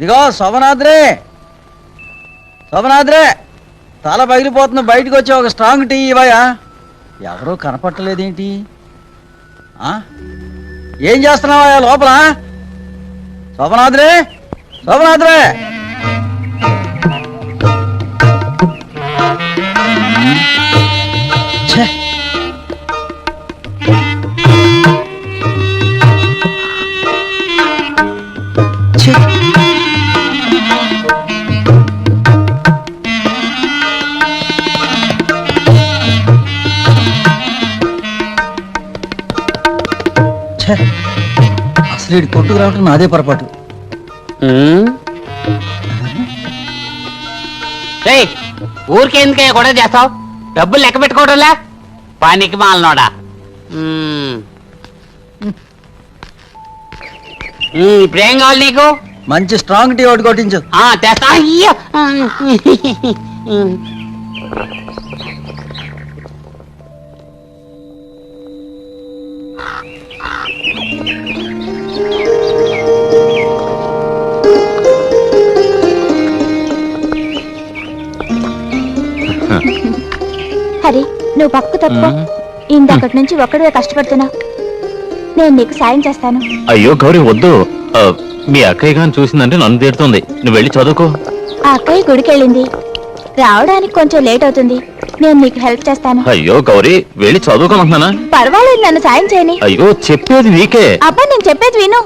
ఇదిగో శోభనాద్రే, శోభనాద్రే, తల పగిలిపోతుంది, బయటకు వచ్చి ఒక స్ట్రాంగ్ టీ ఇవ్వయా. ఎవరూ కనపట్టలేదేంటి? ఏం చేస్తున్నావా లోపల? శోభనాద్రే, శోభనాద్రే. అసలు ఇటు కొట్టుకు రావటం నాదే పొరపాటు. ఊరికే ఎందుకయ్యా కూడా చేస్తావు? డబ్బులు లెక్క పెట్టుకోవడంలా పానికి మాలనోడా. ఇప్పుడేం కావాలి నీకు? మంచి స్ట్రాంగ్ టీ ఒకటి కొట్టించు. తెస్తా. అయ్యో హరి, నువ్వు పక్కకు తప్పు. ఇందక్కడి నుంచి ఒక్కడే కష్టపడుతున్నా. నేను నీకు సాయం చేస్తాను. అయ్యో గౌరీ వద్దు. మీ అక్కయ్య గారిని చూసిందంటే నన్ను తిడుతుంది. నువ్వు వెళ్ళి చదువుకో. ఆ అక్కయ్య గుడికెళ్ళింది, రావడానికి కొంచెం లేట్ అవుతుంది. నేను నీకు హెల్ప్ చేస్తాను. అయ్యో గౌరీ వెళ్ళి చదువుకోమంటున్నానా? పర్వాలేదు, నన్ను సాయం చేయని. అయ్యో చెప్పేది నీకే. అబ్బా, నేను చెప్పేది విను.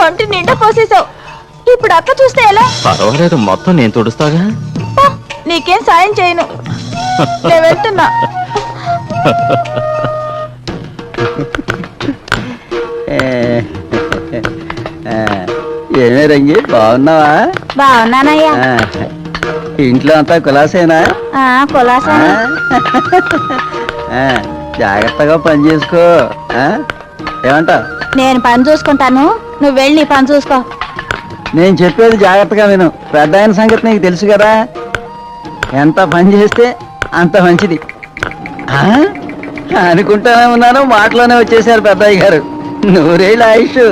ఒంటి నిండా పోసేసావు. ఇప్పుడు అక్క చూస్తే ఎలా? పర్వాలేదు, మొత్తం నేను తుడుస్తాగా. నీకేం సాయం చేయను, నేను వెళ్తున్నా. ఏమే రంగి, బాగున్నావా? బాగున్నానయ్యా. ఇంట్లో అంతా కులాసేనా? కులాసా. జాగ్రత్తగా పని చేసుకో. ఏమంటావు? నేను పని చూసుకుంటాను, నువ్వు వెళ్ళి నీ పని చూసుకో. నేను చెప్పేది జాగ్రత్తగా విను. పెద్ద ఆయన సంగతి నీకు తెలుసు కదా. ఎంత పని చేస్తే అంత మంచిది అనుకుంటానే ఉన్నాను. మాటలోనే వచ్చేసారు పెద్దయ్య గారు. నూరేళ్ళ ఆయుష్.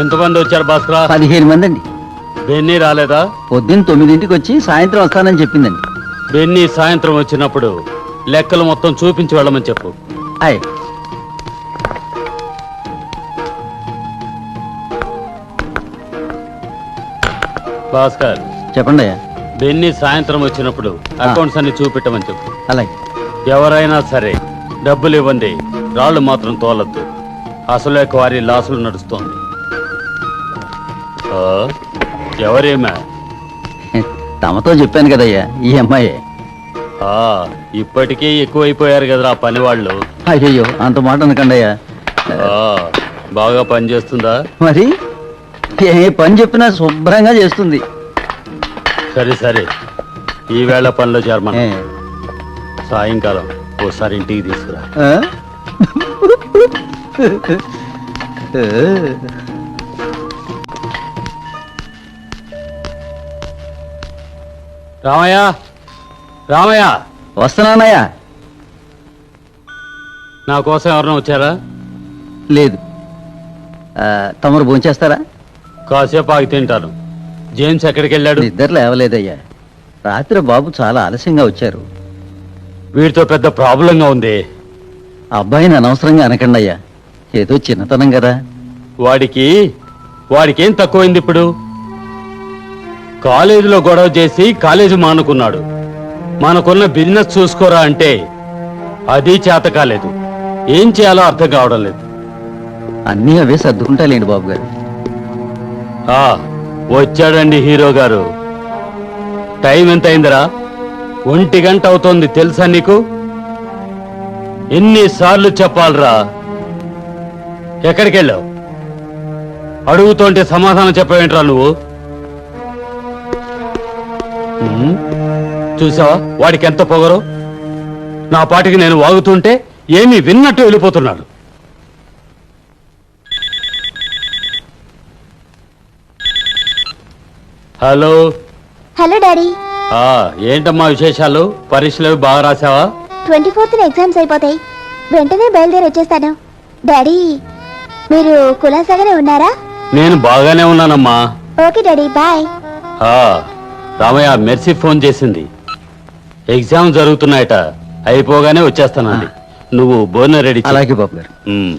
ఎంతమంది వచ్చారు భాస్కరా? 15 మంది అండి. బెన్నీ రాలేదా? పొద్దున్న 9ంటికి వచ్చి సాయంత్రం వస్తానని చెప్పిందండి. బెన్నీ సాయంత్రం వచ్చినప్పుడు లెక్కలు మొత్తం చూపించి వెళ్ళమని చెప్పు. అయ్ భాస్కర్, చెప్పండి అయ్యా. బెన్నీ సాయంత్రం వచ్చినప్పుడు అకౌంట్స్ అన్ని చూపెట్టమని చెప్పు. అలాగే. ఎవరైనా సరే డబ్బులు ఇవ్వండి, రాళ్ళు మాత్రం తోలద్దు. అసలే వారి లాసులు నడుస్తోంది. ఎవరేమా? తమతో చెప్పాను కదయ్యా, ఈ అమ్మాయి. ఇప్పటికీ ఎక్కువైపోయారు కదరా పని వాళ్ళు. అయ్యో, అంత మాట అనకండి అయ్యా. బాగా పని చేస్తుందా? మరి ఏ పని చెప్పినా శుభ్రంగా చేస్తుంది. సరే సరే, ఈవేళ పనిలో చేరమను. సాయంకాలం ఓసారి ఇంటికి తీసుకురా. రామయ్య, రామయ్య. వస్తున్నానయ్యా. నా కోసం ఎవరైనా వచ్చారా? లేదు. తమరు భోంచేస్తారా? కాసేపు ఆగి తింటాను. జేమ్స్ ఎక్కడికి వెళ్ళాడు? నిద్ర లేవలేదయ్యా. రాత్రి బాబు చాలా ఆలస్యంగా వచ్చారు. వీడితో పెద్ద ప్రాబ్లంగా ఉంది. అబ్బాయిని అనవసరంగా అనకండి అయ్యా, ఏదో చిన్నతనం కదా. వాడికేం తక్కువైంది ఇప్పుడు? కాలేజీలో గొడవ చేసి కాలేజీ మానుకున్నాడు. మనకున్న బిజినెస్ చూసుకోరా అంటే అది చేత కాలేదు. ఏం చేయాలో అర్థం కావడం లేదు. అన్నీ అవే సర్దుకుంటాలేండి బాబు గారు. ఆ, వచ్చాడండి హీరో గారు. టైం ఎంత అయిందిరా? 1 గంట అవుతోంది తెలుసా నీకు? ఎన్నిసార్లు చెప్పాలరా? ఎక్కడికి వెళ్ళావు? అడుగుతుంటే సమాధానం చెప్పవేంట్రా నువ్వు? ఉమ్, చూసావా వాడికి ఎంత పొగరు? నా పాటికి నేను వాగుతుంటే ఏమీ విన్నట్టు వెళ్ళిపోతున్నాడు. హలో. Hello daddy. ఆ, ఏంటమ్మా విశేషాలు? పరీక్షలు బాగా రాసావా? 24th ఎగ్జామ్స్ అయిపోతాయి, వెంటనే బయలుదేరి వచ్చేస్తాను. డాడీ మీరు కులాసాగానే ఉన్నారా? నేను బాగానే ఉన్నానమ్మా. Okay daddy, bye. ఆ, రామయ్య మెర్సీ ఫోన్ చేసింది. ఎగ్జామ్ జరుగుతున్నాయట, అయిపోగానే వచ్చేస్తానండి. నువ్వు భోజనం రెడీ చెయ్. అలాగే బాబు గారు. ఉమ్.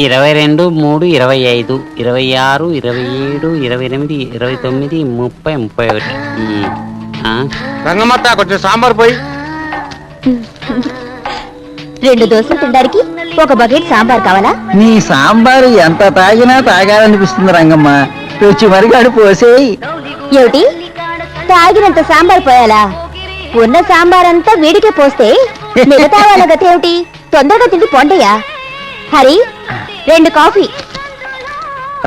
ఇరవై 22, 3, 25, 26, 27, 28, 29, 30, 31. రంగమ్మత్త కొంచెం సాంబార్ పోయి. 2 దోశలు తినడానికి 1 బకెట్ సాంబార్ కావాలా? నీ సాంబారు ఎంత తాగినా తాగాలనిపిస్తుంది రంగమ్మ. తెచ్చి మరిగాడు పోసేయి. ఏమిటి, తాగినంత సాంబార్ పోయాలా? ఉన్న సాంబార్ అంతా వీడికే పోస్తే మిగతా వాళ్ళ గతి ఏమిటి? తొందరగా తిండి పొండయ్యా. హరి, 2 కాఫీ.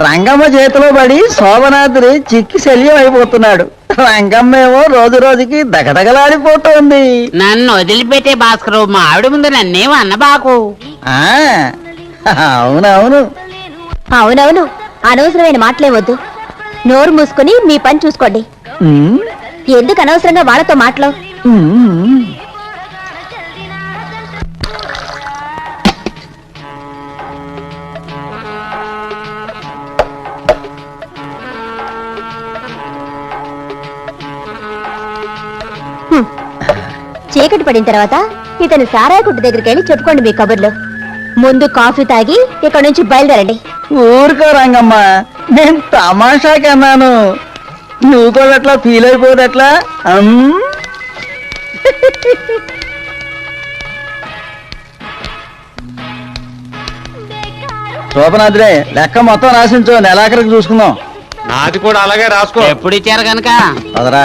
రంగమ్మ చేతిలో పడి శోభనాద్రి చిక్కి శల్యం అయిపోతున్నాడు. రంగమ్మ ఏమో రోజు రోజుకి దగదగలాడిపోతోంది. నన్ను వదిలిపెట్టే భాస్కరు, మా ఆవిడ ముందు నన్నేమో అన్నబాకు. ఆ, అవునవును. అవునవును, అనవసరమైన మాటలే వద్దు. నోరు మూసుకుని మీ పని చూసుకోండి. ఉమ్, ఎందుకు అనవసరంగా వాళ్ళతో మాటలు? ఉమ్. చీకటి పడిన తర్వాత ఇతని సారాయి కొట్టు దగ్గరికి వెళ్ళి చెప్పుకోండి మీ కబుర్లు. ముందు కాఫీ తాగి ఇక్కడ నుంచి బయలుదేరండి. ఊరుకో రంగమ్మ, నేను తమాషాకి అన్నాను. నువ్వు కూడా అట్లా ఫీల్ అయిపోదట్లా. శోభనాద్రే, లెక్క మొత్తం రాసించు, నెలాఖరికి చూసుకుందాం. నాది కూడా అలాగే రాసుకో. ఎప్పుడు ఇచ్చారు కనుక అదరా